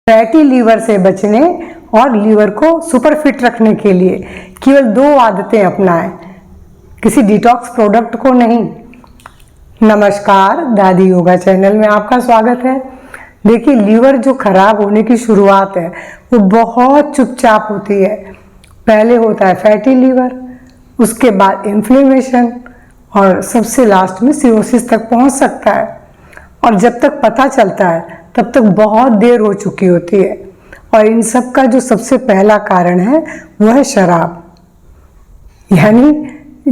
Fatty liver से बचने और लीवर को सुपर फिट रखने के लिए केवल 2 आदतें अपनाएं, किसी डिटॉक्स प्रोडक्ट को नहीं। नमस्कार, दादी योगा चैनल में आपका स्वागत है। देखिए, लीवर जो खराब होने की शुरुआत है वो बहुत चुपचाप होती है। पहले होता है फैटी लीवर, उसके बाद इन्फ्लेमेशन और सबसे लास्ट में सिरोसिस तक पहुंच सकता है। और जब तक पता चलता है तब तक बहुत देर हो चुकी होती है। और इन सब का जो सबसे पहला कारण है वो है शराब। यानी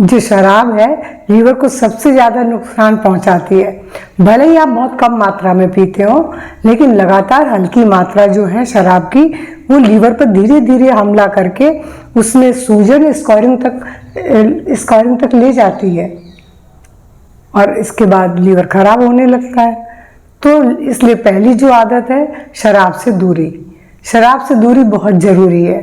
जो शराब है लीवर को सबसे ज़्यादा नुकसान पहुंचाती है। भले ही आप बहुत कम मात्रा में पीते हो, लेकिन लगातार हल्की मात्रा जो है शराब की वो लीवर पर धीरे धीरे हमला करके उसमें सूजन स्कोरिंग तक ले जाती है और इसके बाद लीवर खराब होने लगता है। तो इसलिए पहली जो आदत है शराब से दूरी। शराब से दूरी बहुत ज़रूरी है।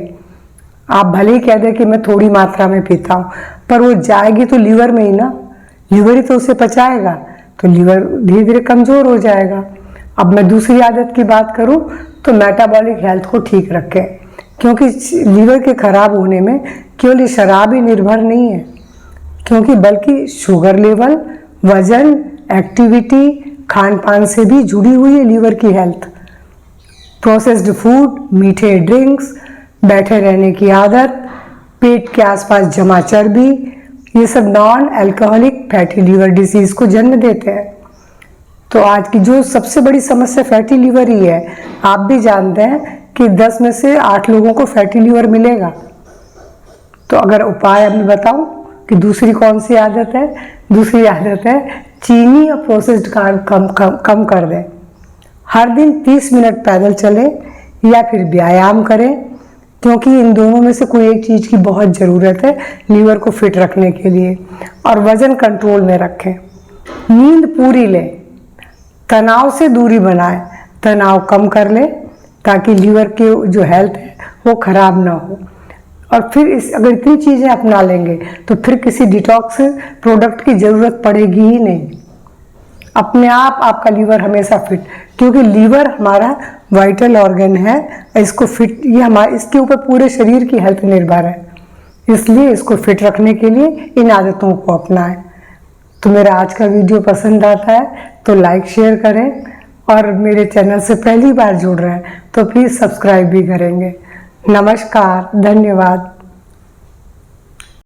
आप भले ही कह दें कि मैं थोड़ी मात्रा में पीता हूँ, पर वो जाएगी तो लीवर में ही ना, लीवर ही तो उसे पचाएगा, तो लीवर धीरे धीरे कमज़ोर हो जाएगा। अब मैं दूसरी आदत की बात करूँ तो मेटाबॉलिक हेल्थ को ठीक रखें, क्योंकि लीवर के खराब होने में केवल शराब ही निर्भर नहीं है, क्योंकि बल्कि शुगर लेवल, वजन, एक्टिविटी, खान पान से भी जुड़ी हुई है लीवर की हेल्थ। प्रोसेस्ड फूड, मीठे ड्रिंक्स, बैठे रहने की आदत, पेट के आसपास जमा चर्बी, ये सब non alcoholic fatty liver disease को जन्म देते हैं। तो आज की जो सबसे बड़ी समस्या फैटी लीवर ही है। आप भी जानते हैं कि 10 में से 8 लोगों को फैटी लीवर मिलेगा। तो अगर उपाय मैं बताऊं कि दूसरी कौन सी आदत है, दूसरी आदत है चीनी और प्रोसेस्ड कार्ब कम कर दें। हर दिन 30 मिनट पैदल चलें या फिर व्यायाम करें, क्योंकि इन दोनों में से कोई एक चीज़ की बहुत ज़रूरत है लीवर को फिट रखने के लिए। और वज़न कंट्रोल में रखें, नींद पूरी लें, तनाव से दूरी बनाएं, तनाव कम कर लें ताकि लीवर की जो हेल्थ है वो ख़राब ना हो। और फिर अगर इतनी चीज़ें अपना लेंगे तो फिर किसी डिटॉक्स प्रोडक्ट की ज़रूरत पड़ेगी ही नहीं। अपने आप आपका लीवर हमेशा फिट, क्योंकि लीवर हमारा वाइटल ऑर्गन है, इसको फिट, इसके ऊपर पूरे शरीर की हेल्थ निर्भर है। इसलिए इसको फिट रखने के लिए इन आदतों को अपनाएं। तो मेरा आज का वीडियो पसंद आता है तो लाइक शेयर करें, और मेरे चैनल से पहली बार जुड़ रहे हैं तो प्लीज़ सब्सक्राइब भी करेंगे। नमस्कार, धन्यवाद।